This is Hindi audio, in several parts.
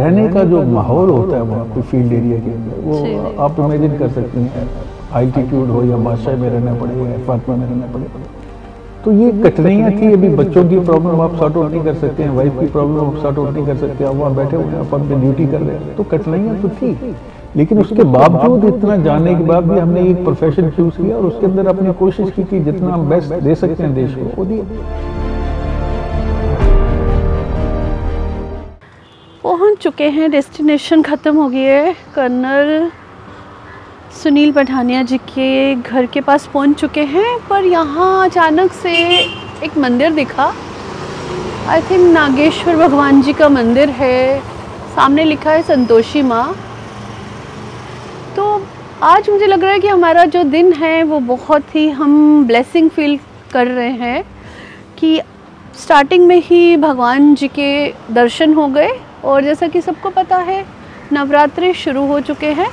रहने का जो माहौल होता है वहाँ पे फील्ड एरिया के अंदर, वो आप इमेजिन कर सकते हैं, आल्टीट्यूड हो या बादशाह में रहना पड़े या फातमा में रहना पड़े, तो ये कठिनाइयाँ थी। अभी बच्चों की प्रॉब्लम आप सॉर्ट आउट नहीं कर सकते हैं, वाइफ की प्रॉब्लम आप सॉर्ट आउट नहीं कर सकते, आप वहाँ बैठे हुए हैं, आप अपनी ड्यूटी कर रहे हैं, तो कठिनाइयाँ तो थी। लेकिन उसके बावजूद, इतना जानने के बाद भी हमने एक प्रोफेशन चूज किया और उसके अंदर अपनी कोशिश की कि जितना हम बेस्ट दे सकते हैं देश को वो दिए। पहुंच चुके हैं, डेस्टिनेशन ख़त्म हो गई है। कर्नल सुनील पठानिया जी के घर के पास पहुंच चुके हैं, पर यहाँ अचानक से एक मंदिर दिखा। आई थिंक नागेश्वर भगवान जी का मंदिर है, सामने लिखा है संतोषी माँ। तो आज मुझे लग रहा है कि हमारा जो दिन है वो बहुत ही हम ब्लेसिंग फील कर रहे हैं कि स्टार्टिंग में ही भगवान जी के दर्शन हो गए। और जैसा कि सबको पता है, नवरात्रे शुरू हो चुके हैं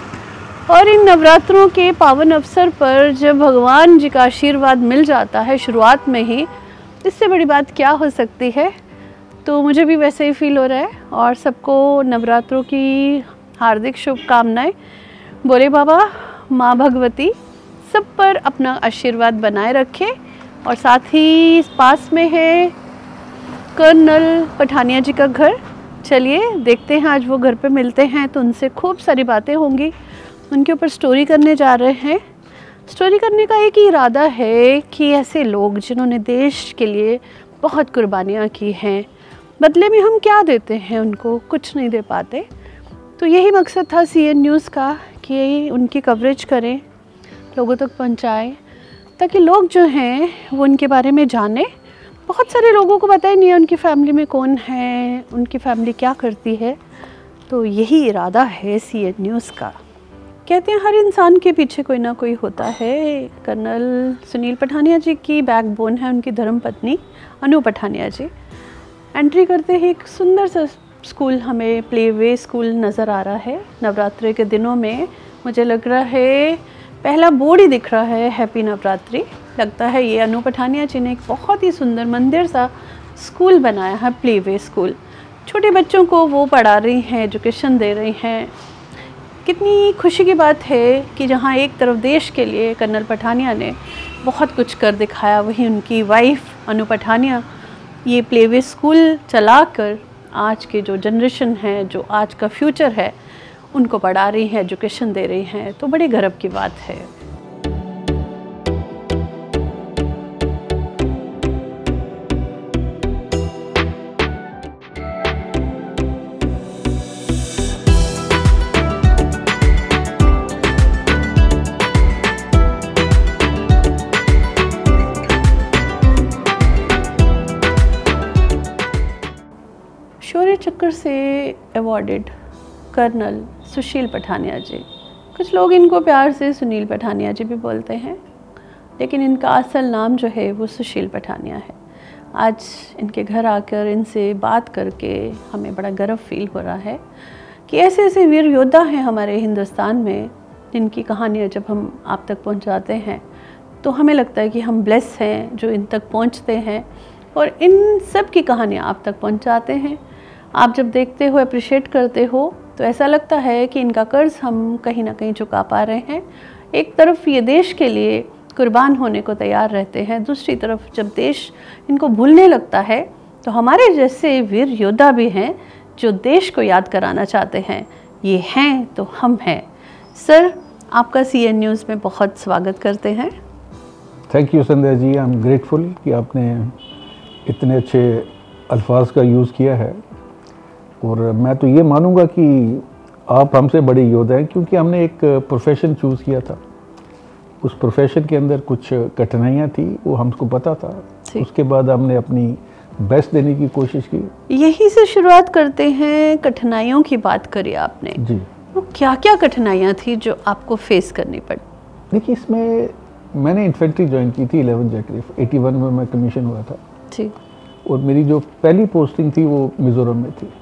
और इन नवरात्रों के पावन अवसर पर जब भगवान जी का आशीर्वाद मिल जाता है शुरुआत में ही, इससे बड़ी बात क्या हो सकती है। तो मुझे भी वैसे ही फील हो रहा है और सबको नवरात्रों की हार्दिक शुभकामनाएं। बोले बाबा माँ भगवती सब पर अपना आशीर्वाद बनाए रखे। और साथ ही पास में है कर्नल पठानिया जी का घर। चलिए देखते हैं, आज वो घर पे मिलते हैं तो उनसे खूब सारी बातें होंगी। उनके ऊपर स्टोरी करने जा रहे हैं। स्टोरी करने का एक ही इरादा है कि ऐसे लोग जिन्होंने देश के लिए बहुत कुर्बानियाँ की हैं, बदले में हम क्या देते हैं उनको, कुछ नहीं दे पाते। तो यही मकसद था CN न्यूज़ का कि उनकी कवरेज करें, लोगों तक पहुंचाएं, ताकि लोग जो हैं वो उनके बारे में जानें। बहुत सारे लोगों को पता ही नहीं है उनकी फैमिली में कौन है, उनकी फैमिली क्या करती है। तो यही इरादा है CN न्यूज़ का। कहते हैं हर इंसान के पीछे कोई ना कोई होता है। कर्नल सुनील पठानिया जी की बैकबोन है उनकी धर्मपत्नी अनु पठानिया जी। एंट्री करते ही एक सुंदर सा स्कूल, हमें प्ले स्कूल नज़र आ रहा है। नवरात्रि के दिनों में मुझे लग रहा है पहला बोर्ड ही दिख रहा है, हैप्पी नवरात्रि। लगता है ये अनु पठानिया जी ने एक बहुत ही सुंदर मंदिर सा स्कूल बनाया है, प्ले स्कूल। छोटे बच्चों को वो पढ़ा रही हैं, एजुकेशन दे रही हैं। कितनी खुशी की बात है कि जहाँ एक तरफ देश के लिए कर्नल पठानिया ने बहुत कुछ कर दिखाया, वहीं उनकी वाइफ अनु पठानिया ये प्ले स्कूल चलाकर आज के जो जनरेशन है, जो आज का फ्यूचर है, उनको पढ़ा रही हैं, एजुकेशन दे रही हैं। तो बड़े गर्व की बात है। शौर्य चक्र से अवॉर्डेड कर्नल सुशील पठानिया जी, कुछ लोग इनको प्यार से सुनील पठानिया जी भी बोलते हैं, लेकिन इनका असल नाम जो है वो सुशील पठानिया है। आज इनके घर आकर इनसे बात करके हमें बड़ा गर्व फील हो रहा है कि ऐसे ऐसे वीर योद्धा हैं हमारे हिंदुस्तान में, जिनकी कहानियाँ जब हम आप तक पहुँचाते हैं तो हमें लगता है कि हम ब्लेस हैं जो इन तक पहुँचते हैं और इन सब की कहानियाँ आप तक पहुँचाते हैं। आप जब देखते हो, अप्रिशिएट करते हो, तो ऐसा लगता है कि इनका कर्ज हम कहीं ना कहीं चुका पा रहे हैं। एक तरफ ये देश के लिए कुर्बान होने को तैयार रहते हैं, दूसरी तरफ जब देश इनको भूलने लगता है तो हमारे जैसे वीर योद्धा भी हैं जो देश को याद कराना चाहते हैं। ये हैं तो हम हैं। सर, आपका CN न्यूज़ में बहुत स्वागत करते हैं। Thank you Sandhya ji, I am grateful कि आपने इतने अच्छे अल्फाज का यूज़ किया है। और मैं तो ये मानूंगा कि आप हमसे बड़े योद्धा हैं, क्योंकि हमने एक प्रोफेशन चूज़ किया था। उस प्रोफेशन के अंदर कुछ कठिनाइयाँ थी, वो हमको पता था। उसके बाद हमने अपनी बेस्ट देने की कोशिश की। यही से शुरुआत करते हैं। कठिनाइयों की बात करी आपने जी, वो क्या क्या कठिनाइयाँ थी जो आपको फेस करनी पड़ी? देखिए, इसमें मैंने इन्फेंट्री ज्वाइन की थी 11 जनवरी 81 में मैं कमीशन हुआ था जी। और मेरी जो पहली पोस्टिंग थी वो मिज़ोरम में थी।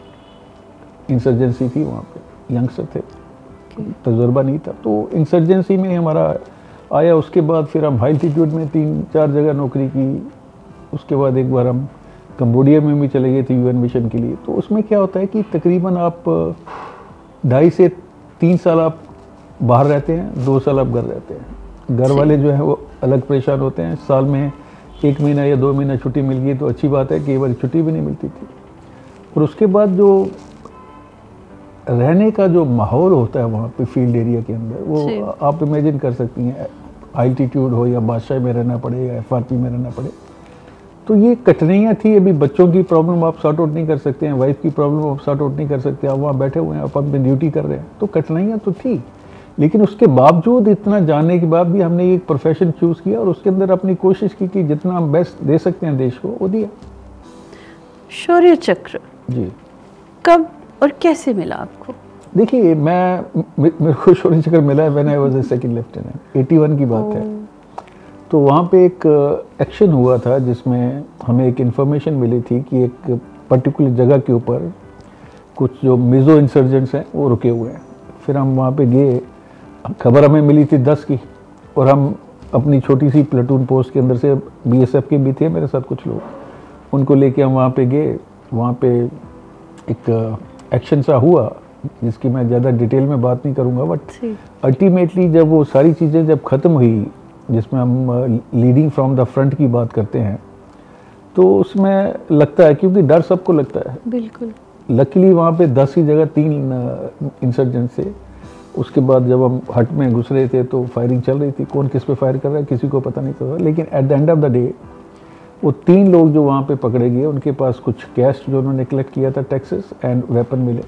इंसर्जेंसी थी, वहाँ पे यंगस्टर थे, तजुर्बा नहीं था, तो इंसर्जेंसी में हमारा आया। उसके बाद फिर हम हाई एल्टीट्यूड में 3-4 जगह नौकरी की। उसके बाद एक बार हम कंबोडिया में भी चले गए थे यूएन मिशन के लिए। तो उसमें क्या होता है कि तकरीबन आप 2.5 से 3 साल आप बाहर रहते हैं, 2 साल आप घर रहते हैं। घर वाले जो है वो अलग परेशान होते हैं। साल में 1 महीना या 2 महीना छुट्टी मिल गई तो अच्छी बात है, कई बार छुट्टी भी नहीं मिलती थी। और उसके बाद जो रहने का जो माहौल होता है वहाँ पे फील्ड एरिया के अंदर, वो आप इमेजिन कर सकती हैं, आल्टीट्यूड हो या बादशाह में रहना पड़े या एफआरपी में रहना पड़े। तो ये कठिनाइयाँ थी। अभी बच्चों की प्रॉब्लम आप सॉर्ट आउट नहीं कर सकते हैं, वाइफ की प्रॉब्लम आप सॉर्ट आउट नहीं कर सकते, आप वहाँ बैठे हुए हैं, आप अपनी ड्यूटी कर रहे हैं। तो कठिनाइयाँ तो थी, लेकिन उसके बावजूद, इतना जानने के बाद भी हमने एक प्रोफेशन चूज़ किया और उसके अंदर अपनी कोशिश की कि जितना हम बेस्ट दे सकते हैं देश को वो दिया। शौर्य चक्र जी कब और कैसे मिला आपको? देखिए, मेरे को शौर्य चक्र मिला है when I was a second lieutenant, 81 की बात है। तो वहाँ पे एक एक्शन हुआ था जिसमें हमें एक इन्फॉर्मेशन मिली थी कि एक पर्टिकुलर जगह के ऊपर कुछ जो मिज़ो इंसर्जेंट्स हैं वो रुके हुए हैं। फिर हम वहाँ पे गए, खबर हमें मिली थी 10 की, और हम अपनी छोटी सी प्लेटून पोस्ट के अंदर से, बीएसएफ के भी थे मेरे साथ कुछ लोग, उनको लेके हम वहाँ पे गए। वहाँ पे एक एक्शन सा हुआ जिसकी मैं ज़्यादा डिटेल में बात नहीं करूँगा, बट अल्टीमेटली जब वो सारी चीज़ें जब ख़त्म हुई, जिसमें हम लीडिंग फ्रॉम द फ्रंट की बात करते हैं, तो उसमें लगता है, क्योंकि डर सबको लगता है। बिल्कुल। लकीली वहाँ पे 10 की जगह 3 इंसर्जेंट थे। उसके बाद जब हम हट में घुस रहे थे तो फायरिंग चल रही थी, कौन किस पे फायर कर रहा है किसी को पता नहीं चल रहा। लेकिन at the end of the day वो 3 लोग जो वहाँ पे पकड़े गए, उनके पास कुछ कैश जो उन्होंने कलेक्ट किया था, टैक्सेस एंड वेपन मिले।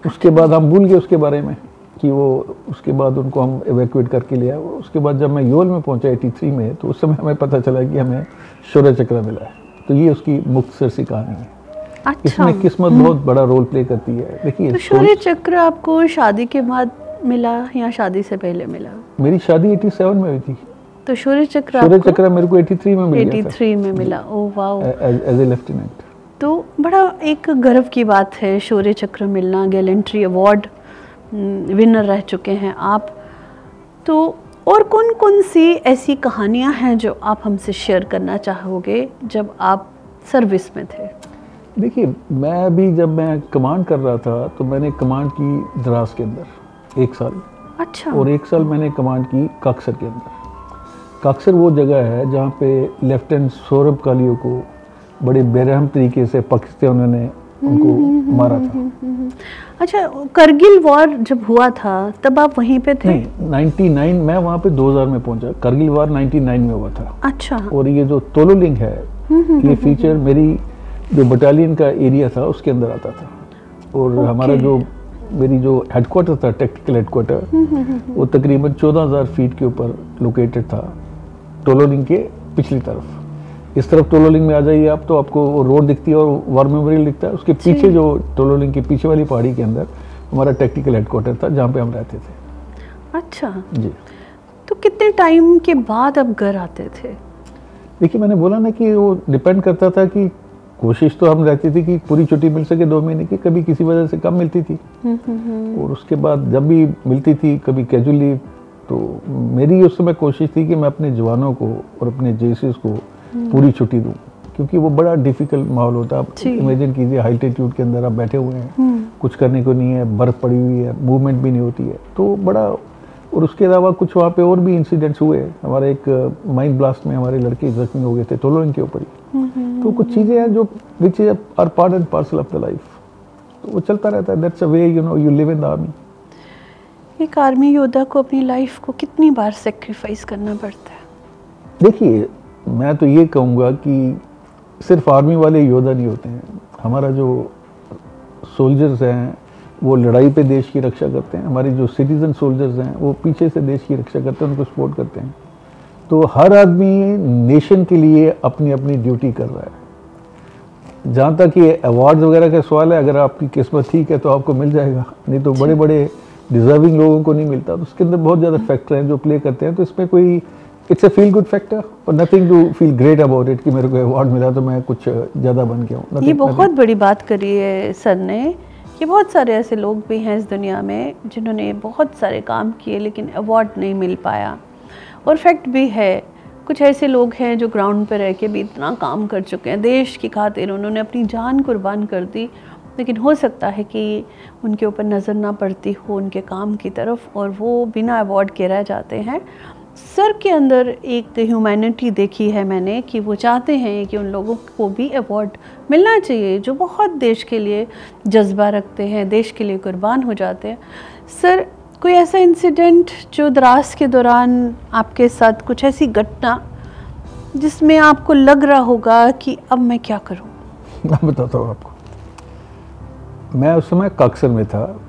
उसके बाद हम भूल गए उसके बारे में कि वो, उसके बाद उनको हम एवैक्यूएट करके लिया। उसके बाद जब मैं योल में पहुंचा 83 में, तो उस समय हमें पता चला कि हमें शौर्य चक्र मिला है। तो ये उसकी मुख्तसर सी कहानी है। अच्छा। इसमें किस्मत बहुत बड़ा रोल प्ले करती है। देखिए, तो शौर्य चक्र आपको शादी के बाद मिला या शादी से पहले मिला? मेरी शादी 87 में हुई थी। तो शौर्य चक्र मेरे को 83 में मिल गया था। 83 में मिला। Oh wow, as a lieutenant. तो बड़ा एक गर्व की बात है शौर्य चक्र मिलना। गैलेंट्री अवार्ड विनर रह चुके हैं आप। तो और कौन कौन सी ऐसी कहानियां हैं जो आप हमसे शेयर करना चाहोगे जब आप सर्विस में थे? देखिए, जब मैं कमांड कर रहा था तो मैंने कमांड की द्रास के अंदर 1 साल। अच्छा। और 1 साल मैंने कमांड की काक्सर के अंदर। काक्सर वो जगह है जहाँ पे लेफ्टिनेंट सौरभ कालियो को बड़े बेरहम तरीके से पाकिस्तानियों ने उनको मारा था। अच्छा, करगिल वॉर जब हुआ था तब आप वहीं पे थे? नहीं, 99 मैं वहाँ पे 2000 में पहुँचा। करगिल वॉर 99 में हुआ था। अच्छा। और ये जो तोलोलिंग है, ये फीचर मेरी जो बटालियन का एरिया था उसके अंदर आता था। और हमारा मेरी जो हेडक्वार्टर था, टेक्निकल हेडक्वार्टर, वो तकरीबन 14,000 फीट के ऊपर लोकेटेड था, टोलोलिंग के पिछली तरफ। इस तरफ टोलोलिंग में आ जाइए आप तो आपको वो रोड दिखती है और वार मेमोरियल दिखता है। उसके पीछे जो टोलोलिंग के पीछे वाली पहाड़ी के अंदर हमारा टेक्निकल हेडक्वार्टर था जहाँ पे हम रहते थे। अच्छा जी। तो कितने टाइम के बाद अब घर आते थे? देखिए, मैंने बोला ना कि वो डिपेंड करता था कि कोशिश तो हम रहती थी कि पूरी छुट्टी मिल सके 2 महीने की, कभी किसी वजह से कम मिलती थी। और उसके बाद जब भी मिलती थी, कभी कैजुअल लीव, तो मेरी उस समय कोशिश थी कि मैं अपने जवानों को और अपने जेसीस को पूरी छुट्टी दूं, क्योंकि वो बड़ा डिफिकल्ट माहौल होता है। आप इमेजिन कीजिए, हाई एल्टीट्यूड के अंदर आप बैठे हुए हैं, कुछ करने को नहीं है, बर्फ़ पड़ी हुई है, मूवमेंट भी नहीं होती है, तो बड़ा। और उसके अलावा कुछ वहाँ पे और भी इंसिडेंट्स हुए। हमारा एक माइन ब्लास्ट में हमारे लड़के जख्मी हो गए थे टोलोलिंग के ऊपर ही। तो कुछ चीज़ें हैं जो which are part and parcel of the life, तो वो चलता रहता है। That's a way you live in the army. एक आर्मी योद्धा को अपनी लाइफ को कितनी बार सेक्रीफाइस करना पड़ता है? देखिए, मैं तो ये कहूँगा कि सिर्फ आर्मी वाले योद्धा नहीं होते हैं। हमारा जो सोल्जर्स हैं वो लड़ाई पे देश की रक्षा करते हैं। हमारे जो सिटीजन सोल्जर्स हैं वो पीछे से देश की रक्षा करते हैं, उनको सपोर्ट करते हैं। तो हर आदमी नेशन के लिए अपनी अपनी ड्यूटी कर रहा है। जहाँ तक ये अवार्ड्स वगैरह का सवाल है, अगर आपकी किस्मत ठीक है तो आपको मिल जाएगा, नहीं तो बड़े बड़े डिजर्विंग लोगों को नहीं मिलता। तो उसके अंदर बहुत ज़्यादा फैक्टर हैं जो प्ले करते हैं। तो इसमें कोई it's a feel good factor और nothing to feel great about it कि मेरे को अवार्ड मिला तो मैं कुछ ज़्यादा बन गया हूँ। ये बहुत बड़ी बात करी है सर ने कि बहुत सारे ऐसे लोग भी हैं इस दुनिया में जिन्होंने बहुत सारे काम किए लेकिन अवार्ड नहीं मिल पाया। और फैक्ट भी है, कुछ ऐसे लोग हैं जो ग्राउंड पे रह के भी इतना काम कर चुके हैं, देश की खातिर उन्होंने अपनी जान कुर्बान कर दी, लेकिन हो सकता है कि उनके ऊपर नज़र ना पड़ती हो उनके काम की तरफ और वो बिना अवार्ड के रह जाते हैं। सर के अंदर एक ह्यूमैनिटी देखी है मैंने कि वो चाहते हैं कि उन लोगों को भी अवार्ड मिलना चाहिए जो बहुत देश के लिए जज्बा रखते हैं, देश के लिए कुर्बान हो जाते हैं। सर, कोई ऐसा इंसिडेंट जो द्रास के दौरान आपके साथ, कुछ ऐसी घटना जिसमें आपको लग रहा होगा कि अब मैं क्या करूं? मैं बताता हूँ आपको। मैं उस समय काक्सर में था।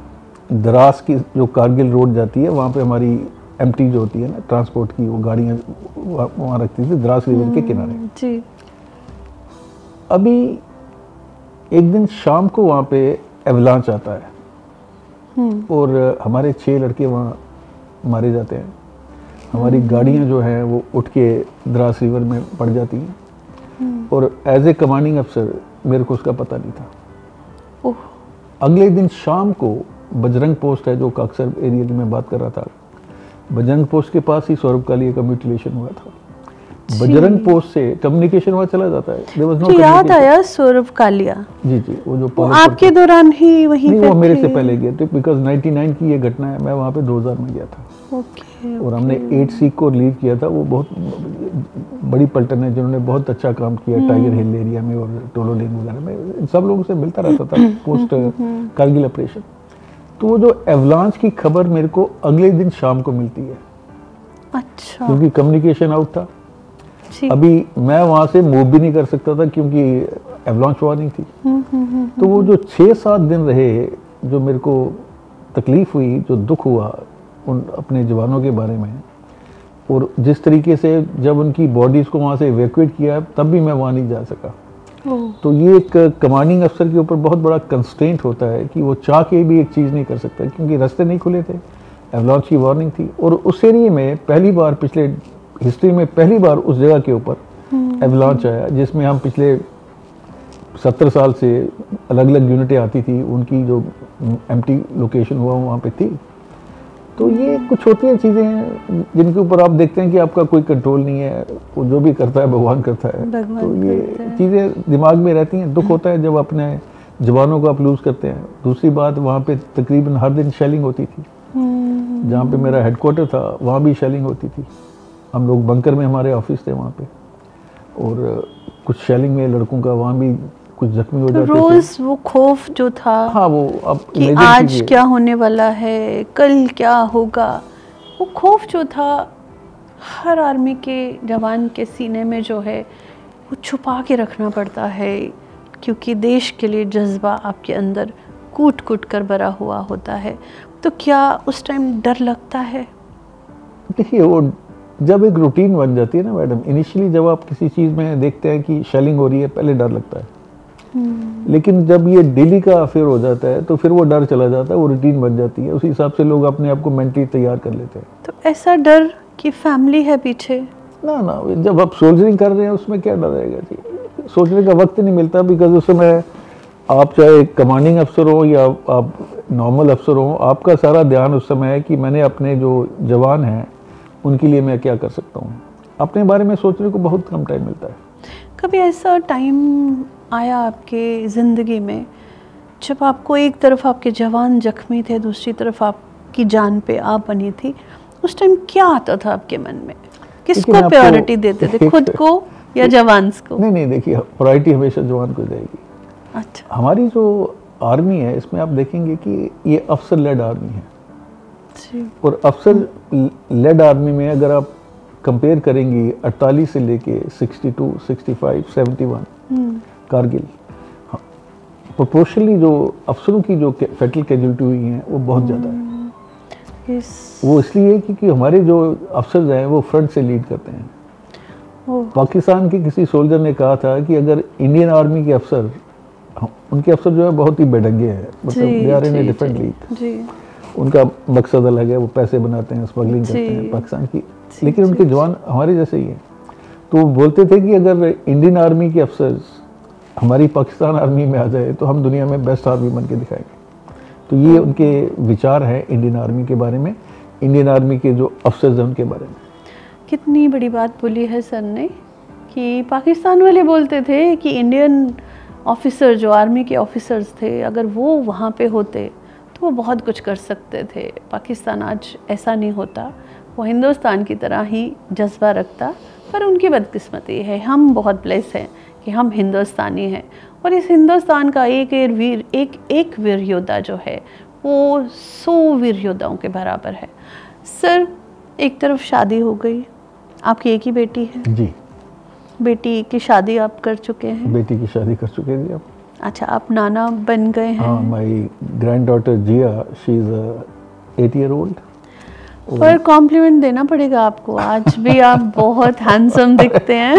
द्रास की जो कारगिल रोड जाती है वहाँ पे हमारी एमटी जो होती है ना ट्रांसपोर्ट की, वो गाड़ियाँ वहाँ रखती थी द्रास रिवर के किनारे जी। अभी एक दिन शाम को वहाँ पे एवलांच आता है और हमारे 6 लड़के वहाँ मारे जाते हैं। हमारी गाड़ियाँ जो हैं वो उठ के द्रास रिवर में पड़ जाती हैं और एज ए कमांडिंग अफसर मेरे को उसका पता नहीं था। अगले दिन शाम को बजरंग पोस्ट है जो काक्सर एरिया की मैं बात कर रहा था, बजरंग पोस्ट के पास ही सौरभ कालिया का म्यूटिलेशन हुआ था। बजरंग पोस्ट से कम्युनिकेशन वहाँ चला जाता है। There was no याद आया सौरभ कालिया। जी जी, वो आपके दौरान ही वहीं पे वो मेरे से पहले गए थे, बिकॉज 99 की ये घटना है। मैं वहाँ पे 2000 में गया था। और हमने 8 सीख को लीव किया था। वो बहुत बड़ी पलटन है जिन्होंने बहुत अच्छा काम किया टाइगर हिल एरिया में और टोलो लेन वगैरह में, सब लोगों से मिलता रहता था पोस्ट कारगिल ऑपरेशन। तो वो जो एवलांच की खबर मेरे को अगले दिन शाम को मिलती है। अच्छा। क्योंकि कम्युनिकेशन आउट था। अभी मैं वहां से मूव भी नहीं कर सकता था क्योंकि एवलांच वार्निंग थी। तो वो जो 6-7 दिन रहे, जो मेरे को तकलीफ हुई, जो दुख हुआ उन अपने जवानों के बारे में, और जिस तरीके से जब उनकी बॉडीज को वहां से इवैक्यूएट किया तब भी मैं वहां नहीं जा सका। तो ये एक कमांडिंग अफसर के ऊपर बहुत बड़ा कंस्ट्रेंट होता है कि वो चाह के भी एक चीज़ नहीं कर सकता क्योंकि रास्ते नहीं खुले थे, एवलांच की वार्निंग थी। और उस एरिया में पहली बार, पिछले हिस्ट्री में पहली बार उस जगह के ऊपर एवलांच आया, जिसमें हम पिछले 70 साल से अलग अलग यूनिटें आती थी, उनकी जो एम्प्टी लोकेशन हुआ वहाँ पे थी। तो ये कुछ होती हैं चीज़ें हैं जिनके ऊपर आप देखते हैं कि आपका कोई कंट्रोल नहीं है, वो जो भी करता है भगवान करता है। तो ये चीज़ें दिमाग में रहती हैं। दुख होता है जब अपने जवानों को आप लूज़ करते हैं। दूसरी बात, वहाँ पे तकरीबन हर दिन शेलिंग होती थी। जहाँ पे मेरा हेडक्वार्टर था वहाँ भी शेलिंग होती थी। हम लोग बंकर में, हमारे ऑफिस थे वहाँ पे, और कुछ शेलिंग में लड़कों का वहाँ भी कुछ जख्मी हो जाते थे। रोज वो खौफ जो था, हाँ, वो अब कि आज क्या होने वाला है, कल क्या होगा, वो खौफ जो था हर आर्मी के जवान के सीने में जो है वो छुपा के रखना पड़ता है, क्योंकि देश के लिए जज्बा आपके अंदर कूट कूट कर भरा हुआ होता है। तो क्या उस टाइम डर लगता है? देखिए, वो जब एक रूटीन बन जाती है ना मैडम, इनिशियली जब आप किसी चीज़ में देखते हैं कि शेलिंग हो रही है, पहले डर लगता है। लेकिन जब ये डेली का अफेयर हो जाता है तो फिर वो डर चला जाता है, वो रूटीन बन जाती है। उसी हिसाब से लोग अपने आप को मेंटली तैयार कर लेते हैं। तो ऐसा डर कि फैमिली है पीछे? ना, जब आप सोल्जरिंग कर रहे हैं उसमें क्या डर रहेगा जी। सोचने का वक्त नहीं मिलता, बिकॉज उस समय आप चाहे कमांडिंग अफसर हो या आप नॉर्मल अफसर हो, आपका सारा ध्यान उस समय है कि मैंने अपने जो जवान हैं उनके लिए मैं क्या कर सकता हूँ। अपने बारे में सोचने को बहुत कम टाइम मिलता है। कभी ऐसा टाइम आया आपके ज़िंदगी में जब आपको एक तरफ आपके जवान जख्मी थे, दूसरी तरफ आपकी जान पे आप बनी थी, उस टाइम क्या आता था आपके मन में? किसको प्रायोरिटी देते थे, खुद को या जवान को? नहीं, देखिए, प्रायोरिटी हमेशा जवान को जाएगी। अच्छा। हमारी जो आर्मी है इसमें आप देखेंगे कि ये अफसर लेड आर्मी है जी। और अफसर लेड आर्मी में अगर आप कंपेयर करेंगी 48 से लेके 62, 65, 71 कारगिल, प्रोपोर्शनली जो अफसरों की जो फेटल कैजुअल्टी हुई हैं वो बहुत ज़्यादा है। वो इसलिए क्योंकि हमारे जो अफसर हैं वो फ्रंट से लीड करते हैं। पाकिस्तान के किसी सोल्जर ने कहा था कि अगर इंडियन आर्मी के अफसर, उनके अफसर जो है बहुत ही बेढंगे हैं, मतलब they are in a different league, उनका मकसद अलग है, वो पैसे बनाते हैं, स्मगलिंग करते हैं पाकिस्तान की, लेकिन उनके जवान हमारे जैसे ही हैं। तो वो बोलते थे कि अगर इंडियन आर्मी के अफसर्स हमारी पाकिस्तान आर्मी में आ जाए तो हम दुनिया में बेस्ट आर्मी बन के दिखाएंगे। तो ये उनके विचार हैं इंडियन आर्मी के बारे में, इंडियन आर्मी के जो अफसर्स हैं उनके बारे में। कितनी बड़ी बात बोली है सर ने कि पाकिस्तान वाले बोलते थे कि इंडियन ऑफिसर जो आर्मी के ऑफिसर्स थे, अगर वो वहाँ पे होते तो वो बहुत कुछ कर सकते थे। पाकिस्तान आज ऐसा नहीं होता, वो हिंदुस्तान की तरह ही जज्बा रखता। पर उनकी बदकिस्मती है, हम बहुत ब्लेस हैं कि हम हिंदुस्तानी हैं। और इस हिंदुस्तान का एक वीर योद्धा जो है वो 100 वीर योद्धाओं के बराबर है। सर, एक तरफ शादी हो गई, आपकी एक ही बेटी है जी। बेटी की शादी आप कर चुके हैं? बेटी की शादी कर चुके हैं आप। अच्छा, आप नाना बन गए हैं? हाँ, my granddaughter Jiya, she is 8 year old। पर कॉम्प्लीमेंट देना पड़ेगा आपको, आज भी आप बहुत हैंडसम दिखते हैं।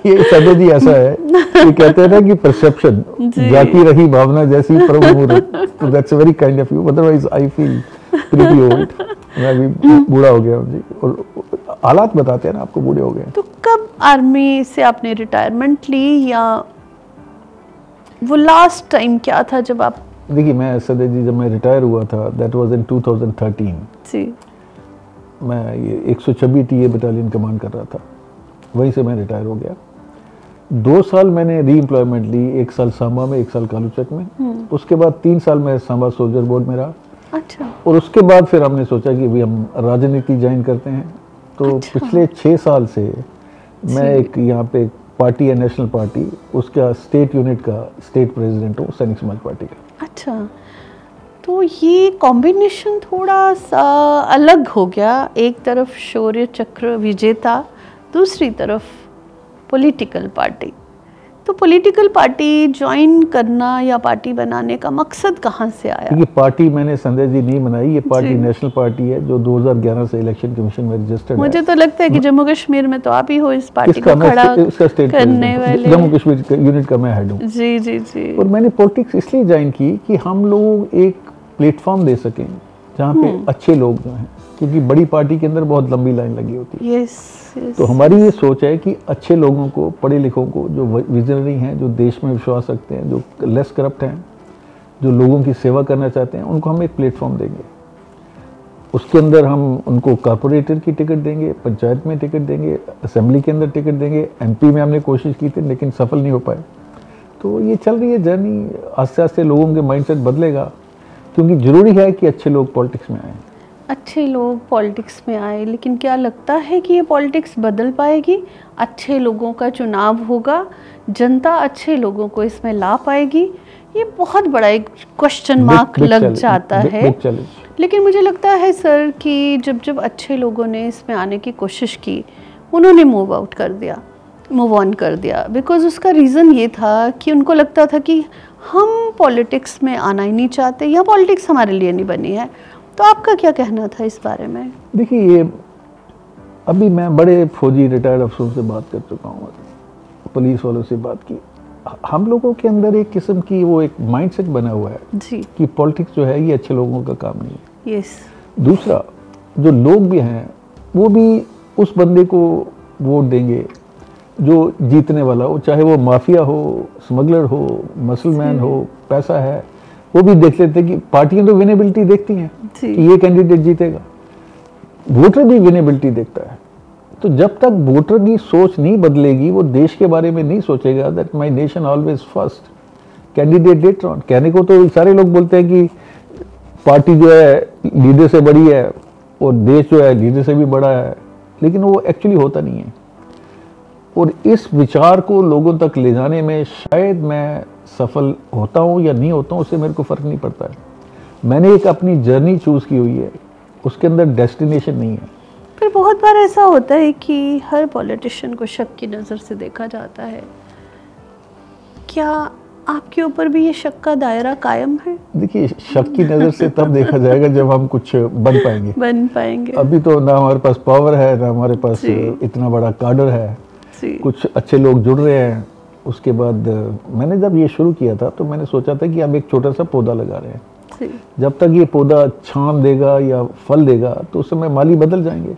ये सदे जी ऐसा है कि कहते हैं ना कि परसेप्शन जाती रही भावना जैसी प्रमुख, तो that's very kind of you. Otherwise I feel pretty old. मैं भी बूढ़ा हो गया हूँ जी, और हालात बताते हैं ना आपको, बूढ़े हो गए। तो कब आर्मी से आपने रिटायरमेंट ली, या वो लास्ट टाइम क्या था जब आप? देखिए, मैं सदे जी जब मैं रिटायर हुआ था, दैट वाज इन 2013 जी। मैं ये 126 टीए बटालियन कमांड कर रहा था, वहीं से मैं रिटायर हो गया। 2 साल मैंने री एम्प्लॉयमेंट ली, 1 साल सांबा में, 1 साल कालूचक में। उसके बाद 3 साल मैं सांबा सोल्जर बोर्ड में रहा। अच्छा। और उसके बाद फिर हमने सोचा कि भाई हम राजनीति ज्वाइन करते हैं। तो अच्छा। पिछले 6 साल से मैं एक यहाँ पे पार्टी है, नेशनल पार्टी, उसका स्टेट यूनिट का स्टेट प्रेसिडेंट हूँ, सैनिक समाज पार्टी का। अच्छा, तो ये कॉम्बिनेशन थोड़ा सा अलग हो गया। एक तरफ शौर्य चक्र विजेता, दूसरी तरफ पॉलिटिकल पार्टी। तो पॉलिटिकल पार्टी ज्वाइन करना या पार्टी बनाने का मकसद कहाँ से आया? ये पार्टी मैंने संजय जी नहीं बनाई, ये पार्टी नेशनल पार्टी है जो 2011 से इलेक्शन कमीशन में रजिस्टर्ड है। मुझे तो लगता है कि जम्मू कश्मीर में तो आप ही हो इस पार्टी को खड़ा करने वाले। जम्मू कश्मीर यूनिट का मैं हेड हूँ। जी जी जी। और मैंने पॉलिटिक्स इसलिए ज्वाइन की कि हम लोग एक प्लेटफॉर्म दे सकें जहाँ पे अच्छे लोग जो हैं, क्योंकि बड़ी पार्टी के अंदर बहुत लंबी लाइन लगी होती है। तो हमारी ये सोच है कि अच्छे लोगों को, पढ़े लिखों को, जो विजनरी हैं, जो देश में विश्वास रखते हैं, जो लेस करप्ट हैं, जो लोगों की सेवा करना चाहते हैं, उनको हम एक प्लेटफॉर्म देंगे। उसके अंदर हम उनको कॉर्पोरेटर की टिकट देंगे, पंचायत में टिकट देंगे, असेंबली के अंदर टिकट देंगे। एमपी में हमने कोशिश की थी लेकिन सफल नहीं हो पाए। तो ये चल रही है जर्नी, आस्ते आस्ते लोगों के माइंडसेट बदलेगा, क्योंकि ज़रूरी है कि अच्छे लोग पॉलिटिक्स में आएँ। अच्छे लोग पॉलिटिक्स में आए, लेकिन क्या लगता है कि ये पॉलिटिक्स बदल पाएगी? अच्छे लोगों का चुनाव होगा, जनता अच्छे लोगों को इसमें ला पाएगी? ये बहुत बड़ा एक क्वेश्चन मार्क लग जाता है। लेकिन मुझे लगता है सर कि जब जब अच्छे लोगों ने इसमें आने की कोशिश की, उन्होंने मूव आउट कर दिया, मूव ऑन कर दिया। बिकॉज उसका रीज़न ये था कि उनको लगता था कि हम पॉलिटिक्स में आना ही नहीं चाहते, या पॉलिटिक्स हमारे लिए नहीं बनी है। तो आपका क्या कहना था इस बारे में? देखिए, ये अभी मैं बड़े फौजी रिटायर्ड अफसरों से बात कर चुका हूँ, पुलिस वालों से बात की। हम लोगों के अंदर एक किस्म की वो एक माइंडसेट बना हुआ है जी कि पॉलिटिक्स जो है ये अच्छे लोगों का काम नहीं है। यस। दूसरा, जो लोग भी हैं वो भी उस बंदे को वोट देंगे जो जीतने वाला हो, चाहे वो माफिया हो, स्मगलर हो, मसलमैन हो, पैसा है, वो भी देख लेते हैं कि पार्टियां तो विनेबिलिटी देखती हैं कि ये कैंडिडेट जीतेगा। वोटर भी विनेबिलिटी देखता है। तो जब तक वोटर की सोच नहीं बदलेगी, वो देश के बारे में नहीं सोचेगा that my nation always first, candidate later on. कहने को तो सारे लोग बोलते हैं कि पार्टी जो है लीडर से बड़ी है और देश जो है लीडर से भी बड़ा है, लेकिन वो एक्चुअली होता नहीं है। और इस विचार को लोगों तक ले जाने में शायद मैं सफल होता हूँ या नहीं होता हूँ, उससे मेरे को फ़र्क नहीं पड़ता है। मैंने एक अपनी जर्नी चूज़ की हुई है, उसके अंदर डेस्टिनेशन नहीं है। फिर बहुत बार ऐसा होता है कि हर पॉलिटिशियन को शक की नज़र से देखा जाता है। क्या आपके ऊपर भी ये शक का दायरा कायम है? देखिए, शक की नज़र से तब देखा जाएगा जब हम कुछ बन पाएंगे। अभी तो ना हमारे पास पावर है, ना हमारे पास इतना बड़ा कार्डर है, कुछ अच्छे लोग जुड़ रहे हैं। उसके बाद मैंने जब ये शुरू किया था तो मैंने सोचा था कि हम एक छोटा सा पौधा लगा रहे हैं, जब तक ये पौधा छांव देगा या फल देगा तो उस समय माली बदल जाएंगे।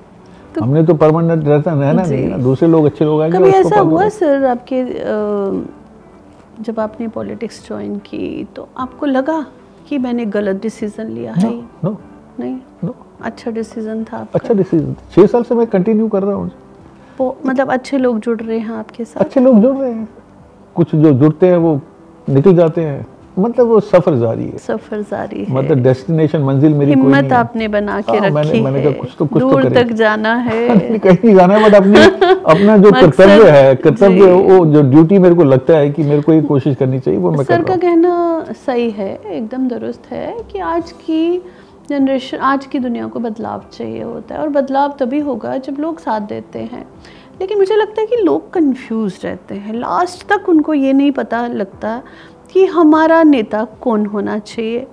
तो हमने तो परमानेंट रहना नहीं ना, दूसरे लोग अच्छे लोग आएंगे। कभी ऐसा हुआ सर आपके जब आपने पॉलिटिक्स ज्वाइन की तो आपको लगा कि मैंने गलत डिसीजन लिया है? नो, नहीं, नो। अच्छा डिसीजन था आपका। अच्छा डिसीजन, 6 साल से मैं कंटिन्यू कर रहा हूँ। मतलब अच्छे लोग जुड़ रहे हैं आपके साथ? अच्छे लोग जुड़ रहे हैं, कुछ जो जुड़ते हैं वो निकल जाते हैं, मतलब वो सफर जारी है। सफर जारी है, मतलब डेस्टिनेशन मंजिल मेरी कोई नहीं है। हिम्मत आपने बना के रखी है, मैंने कहा कुछ तो दूर तक जाना है। कहीं नहीं जाना है, बट अपना जो कर्तव्य वो जो ड्यूटी मेरे को लगता है कि मेरे को ये कोशिश करनी चाहिए, वो मैं कर रहा हूं। सर का कहना सही है, एकदम दुरुस्त है कि आज की जनरेशन, आज की दुनिया को बदलाव चाहिए होता है, और बदलाव तभी होगा जब लोग साथ देते हैं। लेकिन मुझे लगता है कि लोग कंफ्यूज रहते हैं, लास्ट तक उनको ये नहीं पता लगता कि हमारा नेता कौन होना चाहिए।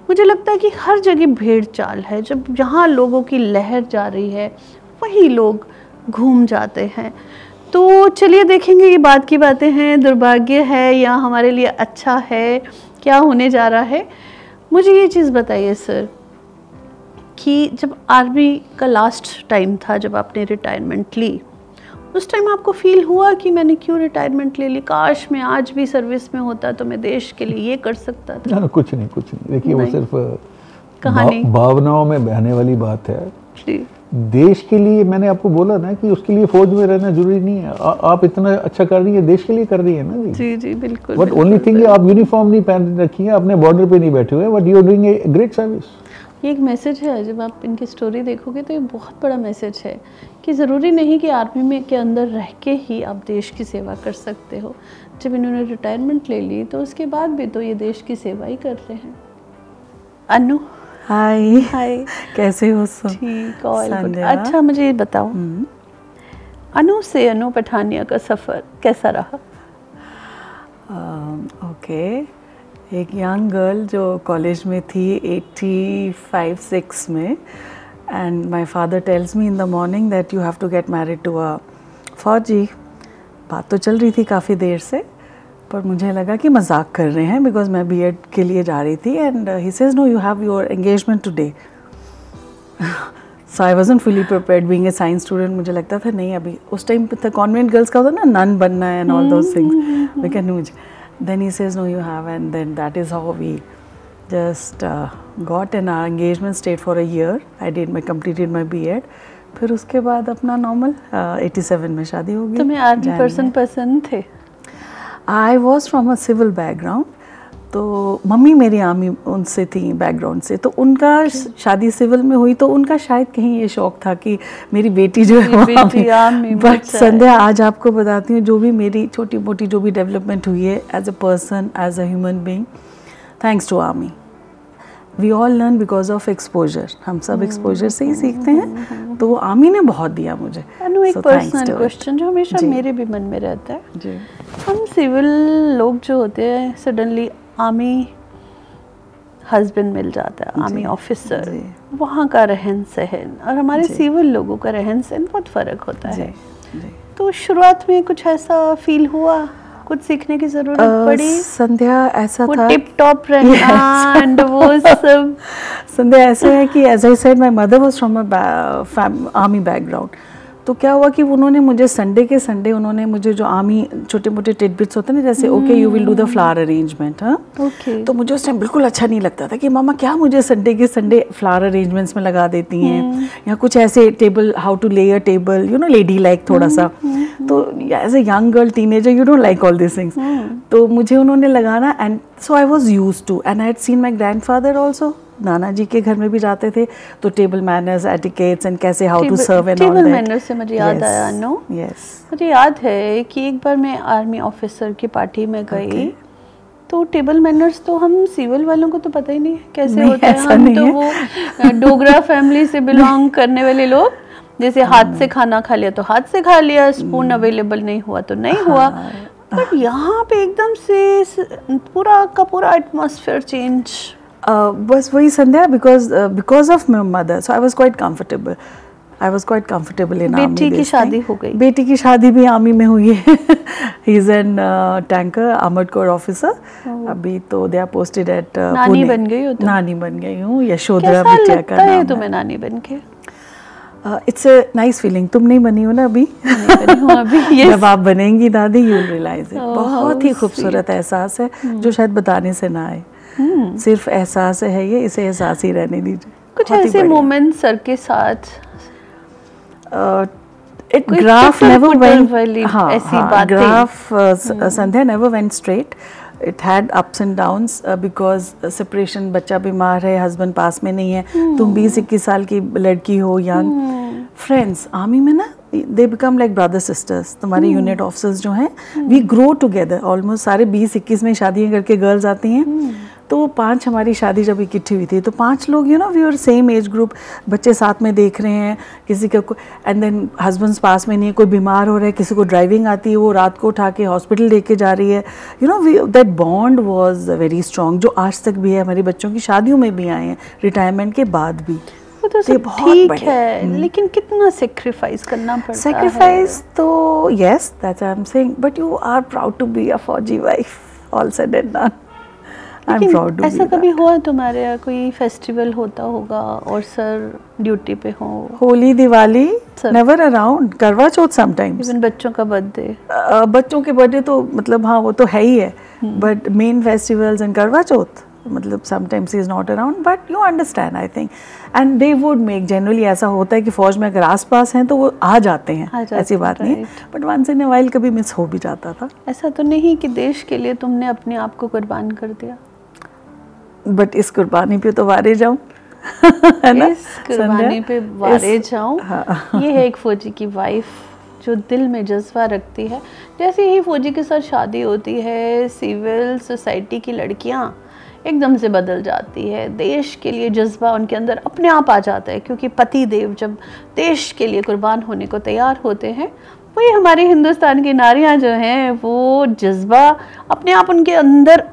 मुझे लगता है कि हर जगह भेड़ चाल है, जब जहाँ लोगों की लहर जा रही है वही लोग घूम जाते हैं। तो चलिए देखेंगे, ये बात की बातें हैं, दुर्भाग्य है या हमारे लिए अच्छा है, क्या होने जा रहा है। मुझे ये चीज़ बताइए सर कि जब आर्मी का लास्ट टाइम था, जब आपने रिटायरमेंट ली, उस टाइम आपको फील हुआ कि मैंने क्यों रिटायरमेंट ले ली, काश मैं आज भी सर्विस में होता तो मैं देश के लिए ये कर सकता था? ना, कुछ नहीं देखिए, वो सिर्फ कहानी भावनाओं में बहने वाली बात है जी। देश के लिए मैंने आपको बोला ना कि उसके लिए फौज में रहना जरूरी नहीं है। आप इतना अच्छा कर रही है, देश के लिए कर रही है ना जी। जी जी बिल्कुल। बट ओनली थिंग है आप यूनिफॉर्म नहीं पहन रखी है, अपने बॉर्डर पे नहीं बैठे हुए, but you are doing a great service. ये एक मैसेज है, जब आप इनकी स्टोरी देखोगे तो ये बहुत बड़ा मैसेज है कि ज़रूरी नहीं कि आर्मी में के अंदर रह के ही आप देश की सेवा कर सकते हो। जब इन्होंने रिटायरमेंट ले ली तो उसके बाद भी तो ये देश की सेवा ही कर रहे हैं। अनु, हाय हाय, कैसे हो? ठीक, ऑल गुड। अच्छा मुझे ये बताओ, अनु से अनु पठानिया का सफ़र कैसा रहा? ओके, एक यंग गर्ल जो कॉलेज में थी 85-86 में, and my father tells me in the morning that you have to get married to a फौजी। बात तो चल रही थी काफ़ी देर से, पर मुझे लगा कि मजाक कर रहे हैं, बिकॉज मैं बीएड के लिए जा रही थी, and he says no, you have your engagement today. So I wasn't fully prepared, being a science student. मुझे लगता था नहीं, अभी उस टाइम पे था कॉन्वेंट गर्ल्स का होता ना, नन बनना है and all those things, we can use. Then he says no, you have, and then that is how we just got, and our engagement stayed for a year. I completed my B.Ed. फिर उसके बाद अपना नॉर्मल 87 में शादी हो गई। तुम्हें आर्मी पर्सन पसंद थे? I was from a civil background, तो मम्मी मेरी आर्मी उनसे थी बैकग्राउंड से, तो उनका शादी सिविल में हुई, तो उनका शायद कहीं ये शौक था कि मेरी बेटी जो है वो आर्मी। बट संध्या, आज आपको बताती हूँ, जो भी मेरी छोटी मोटी जो भी डेवलपमेंट हुई है as a person, as a human being, thanks to army. We all learn because of exposure, हम सब एक्सपोजर से ही सीखते हैं, तो आर्मी ने बहुत दिया मुझे। एक पर्सनल क्वेश्चन जो हमेशा मेरे भी मन में रहता है जी। हम सिविल लोग जो होते हैं, सडनली आर्मी हस्बैंड मिल जाता है, आर्मी ऑफिसर, वहाँ का रहन सहन और हमारे सिविल लोगों का रहन सहन बहुत फ़र्क होता है। तो शुरुआत में कुछ ऐसा फील हुआ, कुछ सीखने की ज़रूरत पड़ी? संध्या, ऐसा था टिप टॉप रहना एंड वो सब। संध्या, ऐसा है कि as I said, my mother was from a army background. तो क्या हुआ कि उन्होंने मुझे संडे के संडे उन्होंने मुझे जो आर्मी छोटे मोटे टिडबिट्स होते हैं ना, जैसे okay you will do the flower arrangement, हाँ ओके, तो मुझे उस टाइम बिल्कुल अच्छा नहीं लगता था कि मामा क्या मुझे संडे के संडे फ्लावर अरेंजमेंट्स में लगा देती हैं, या कुछ ऐसे table, how to lay a table, you know, lady like थोड़ा सा। तो as a young girl, teenager, you don't like all this things. तो मुझे उन्होंने लगाना, and so I was used to, and I had seen my grandfather also, नाना जी के घर में भी जाते थे, तो टेबल मैनर्स, एटिकेट्स एंड कैसे how to serve and all that. Table manners से मुझे याद आया, नो मुझे याद है कि एक बार मैं आर्मी ऑफिसर की पार्टी में गई, तो टेबल मैनर्स तो हम सिविल वालों को तो पता ही नहीं कैसे होते हैं। हम तो वो डोगरा फैमिली से बिलोंग करने वाले लोग, जैसे हाथ से खाना खा लिया तो हाथ से खा लिया, स्पून अवेलेबल नहीं हुआ तो नहीं हुआ। बट यहाँ पे एकदम से पूरा का पूरा एटमॉस्फेयर चेंज। बस वही Sandhya, because of my mother, so I was quite comfortable. I was quite comfortable in army. बेटी की शादी हो गई? बेटी की शादी भी आर्मी में हुई है। He is an tanker, armoured corps officer. अभी तो दे आर पोस्टेड एट नानी बन गई हो? नानी बन गई हूँ, यशोधरा बिटिया का नाम है। तुम्हें नानी बन के? It's a nice feeling. तुम नहीं बनी हो ना अभी? अभी जब आप बनेंगी दादी, यू विल रियलाइज इट। बहुत ही खूबसूरत एहसास है जो शायद बताने से ना आए, सिर्फ एहसास है ये, इसे एहसास ही रहने दीजिए। कुछ ऐसे मोमेंट्स सर के साथ It graph never went, ऐसी बातें graph Sandhya never went straight. It had ups and downs because separation, बच्चा बीमार है, husband पास में नहीं है, तुम 20-21 साल की लड़की हो, young. Friends, आर्मी में ना they become like brother sisters. तुम्हारे यूनिट ऑफिसर्स जो हैं we grow together. Almost सारे 20-21 में शादियाँ करके गर्ल्स आती हैं. तो वो 5 हमारी शादी जब इकट्ठी हुई थी तो 5 लोग you know we are same age group, बच्चे साथ में देख रहे हैं, किसी का एंड देन हस्बैंड्स पास में नहीं है, कोई बीमार हो रहा है, किसी को ड्राइविंग आती है, वो रात को उठा के हॉस्पिटल लेके जा रही है. You know that bond was very strong, जो आज तक भी है. हमारी बच्चों की शादियों में भी आए हैं, रिटायरमेंट के बाद भी. तो ठीक है, लेकिन कितना सेक्रीफाइस करना पड़ता है. सेक्रीफाइस तो yes that's I am saying, but you are proud to be a fauji wife all said and done. लेकिन ऐसा कभी हुआ तुम्हारे यहाँ कोई फेस्टिवल होता होगा और सर ड्यूटी पे हो? Holi, Diwali, never around. करवा चौथ समटाइम्स. इवन बच्चों का बर्थडे. बच्चों के बर्थडे तो मतलब हाँ वो तो है ही है, बट मेन फेस्टिवल्स एंड करवा चौथ मतलब sometimes he is not around, but you understand I think. And they would make, generally ऐसा होता है कि फौज में अगर आस पास हैं तो वो आ जाते हैं, ऐसी बात नहीं, but once in a while कभी मिस हो भी जाता था. ऐसा तो नहीं कि देश के लिए तुमने अपने आप को कुर्बान कर दिया? बट इस कुर्बानी पे तो वारे जाऊं. है ना, इस कुर्बानी पे वारे जाऊं. ये है एक फौजी की वाइफ जो दिल में जज्बा रखती है. जैसे ही फौजी के साथ शादी होती है, सिविल सोसाइटी की लड़कियां एकदम से बदल जाती है. देश के लिए जज्बा उनके अंदर अपने आप आ जाता है, क्योंकि पति देव जब देश के लिए कुर्बान होने को तैयार होते हैं, वही हमारी हिंदुस्तान की नारियां जो हैं वो जज्बा अपने आप उनके अंदर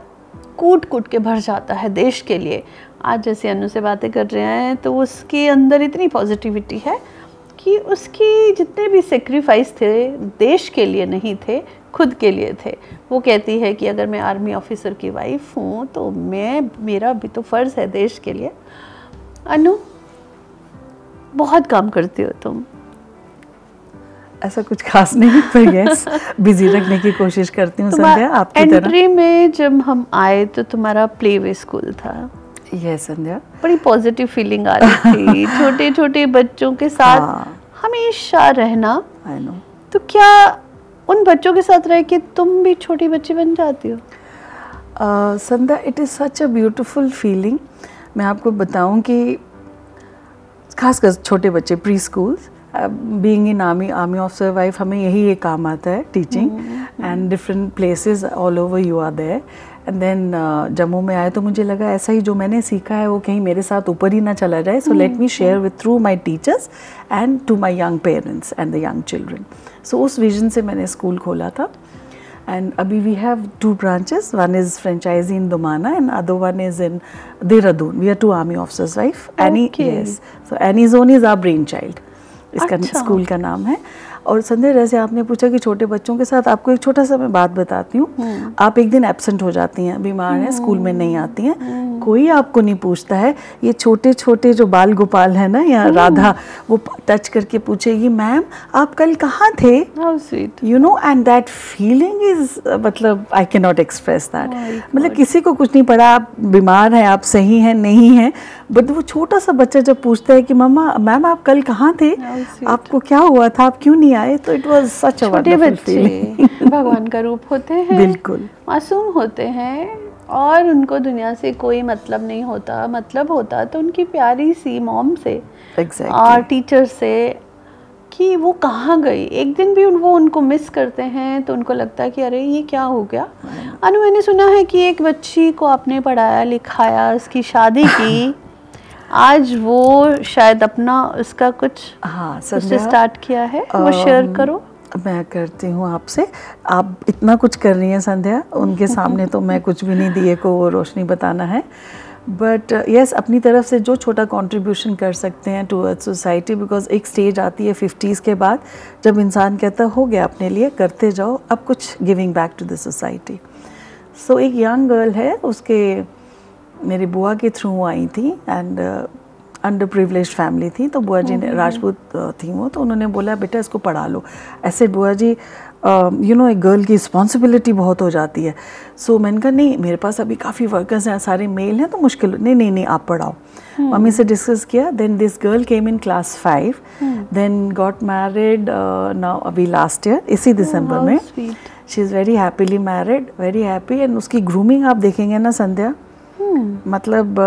कूट कूट के भर जाता है देश के लिए. आज जैसे अनु से बातें कर रहे हैं तो उसके अंदर इतनी पॉजिटिविटी है कि उसकी जितने भी सेक्रीफाइस थे देश के लिए नहीं थे, खुद के लिए थे. वो कहती है कि अगर मैं आर्मी ऑफिसर की वाइफ हूँ तो मेरा भी तो फ़र्ज़ है देश के लिए. अनु, बहुत काम करती हो तुम. ऐसा कुछ खास नहीं, पर यस बिजी रखने की कोशिश करती हूँ संध्या, आपकी तरह. एंट्री में जब हम आए तो तुम्हारा प्लेवे स्कूल था. यस संध्या. बड़ी पॉजिटिव फीलिंग आ रही थी. छोटे छोटे बच्चों के साथ हमेशा रहना. I know. तो क्या उन बच्चों के साथ रह के तुम भी छोटी बच्ची बन जाती हो? Sandhya, it is such a beautiful feeling. मैं आपको बताऊं कि खासकर छोटे बच्चे, pre schools, being in army officer wife, हमें यही एक काम आता है, teaching. And different places all over you are there. And then Jammu में आए तो मुझे लगा ऐसा ही जो मैंने सीखा है वो कहीं मेरे साथ ऊपर ही ना चला जाए. So let me share with through my teachers and to my young parents and the young children. So उस विजन से मैंने स्कूल खोला था. एंड अभी we have 2 branches. One is franchisee in Dumana and other one is in Dehradun. We are 2 army officers wife. Any, yes, so any zone is our brain child, इसका स्कूल का नाम है. और संध्या, जैसे आपने पूछा कि छोटे बच्चों के साथ, आपको एक छोटा सा मैं बात बताती हूँ. आप एक दिन एब्सेंट हो जाती हैं, बीमार हैं, स्कूल में नहीं आती हैं, कोई आपको नहीं पूछता है. ये छोटे छोटे जो बाल गोपाल है ना या राधा, वो टच करके पूछेगी, मैम आप कल कहाँ थे? You know, and that feeling is, मतलब I can not express that. मतलब किसी को कुछ नहीं पड़ा, आप बीमार हैं, आप सही हैं, नहीं हैं, बट वो छोटा सा बच्चा जब पूछता है कि मम्मा, मैम आप कल कहाँ थे, आपको क्या हुआ था, आप क्यों नहीं आए, तो it was such a wonderful feeling. भगवान का रूप होते हैं, बिल्कुल मासूम होते हैं, और उनको दुनिया से कोई मतलब नहीं होता. मतलब होता तो उनकी प्यारी सी मॉम से, और टीचर से, कि वो कहाँ गई. एक दिन भी वो उनको मिस करते हैं तो उनको लगता है कि अरे ये क्या हो गया. अनु, मैंने सुना है कि एक बच्ची को आपने पढ़ाया लिखाया, उसकी शादी की, आज वो शायद अपना उसका कुछ स्टार्ट किया है, वो शेयर करो. मैं करती हूँ आपसे. आप इतना कुछ कर रही हैं संध्या, उनके सामने तो मैं कुछ भी नहीं, दिए को वो रोशनी बताना है. बट यस, अपनी तरफ से जो छोटा कंट्रीब्यूशन कर सकते हैं टुवर्ड्स सोसाइटी, बिकॉज एक स्टेज आती है 50s के बाद जब इंसान कहता हो गया अपने लिए, करते जाओ, अब कुछ giving back to the society. So एक यंग गर्ल है, उसके मेरी बुआ के थ्रू आई थी, एंड अंडर प्रिविलेज्ड फैमिली थी, तो बुआ जी ने, राजपूत थी वो, तो उन्होंने बोला बेटा इसको पढ़ा लो. ऐसे बुआ जी यू नो एक गर्ल की रिस्पॉन्सिबिलिटी बहुत हो जाती है. सो मैंने कहा नहीं, मेरे पास अभी काफ़ी वर्कर्स हैं, सारे मेल हैं, तो मुश्किल नहीं आप पढ़ाओ. मम्मी से डिस्कस किया. Then this girl came in class 5, then got married now अभी लास्ट ईयर इसी दिसंबर में. She is very happily married, very happy. And उसकी ग्रूमिंग आप देखेंगे ना संध्या, मतलब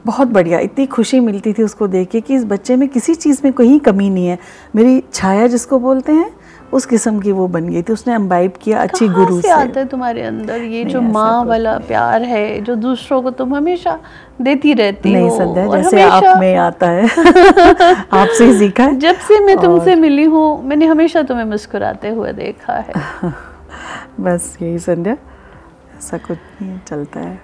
बहुत बढ़िया. इतनी खुशी मिलती थी उसको देख के कि इस बच्चे में किसी चीज़ में कोई कमी नहीं है. मेरी छाया जिसको बोलते हैं उस किस्म की वो बन गई थी. उसने अम्बाइब किया अच्छी गुरु से. आता है तुम्हारे अंदर ये जो माँ वाला प्यार है जो दूसरों को तुम हमेशा देती रहती हो? नहीं संध्या, जैसे आप में आता है आपसे ही सीखा है. जब से मैं तुमसे मिली हूँ मैंने हमेशा तुम्हें मुस्कुराते हुए देखा है. बस यही संध्या, ऐसा कुछ नहीं चलता है.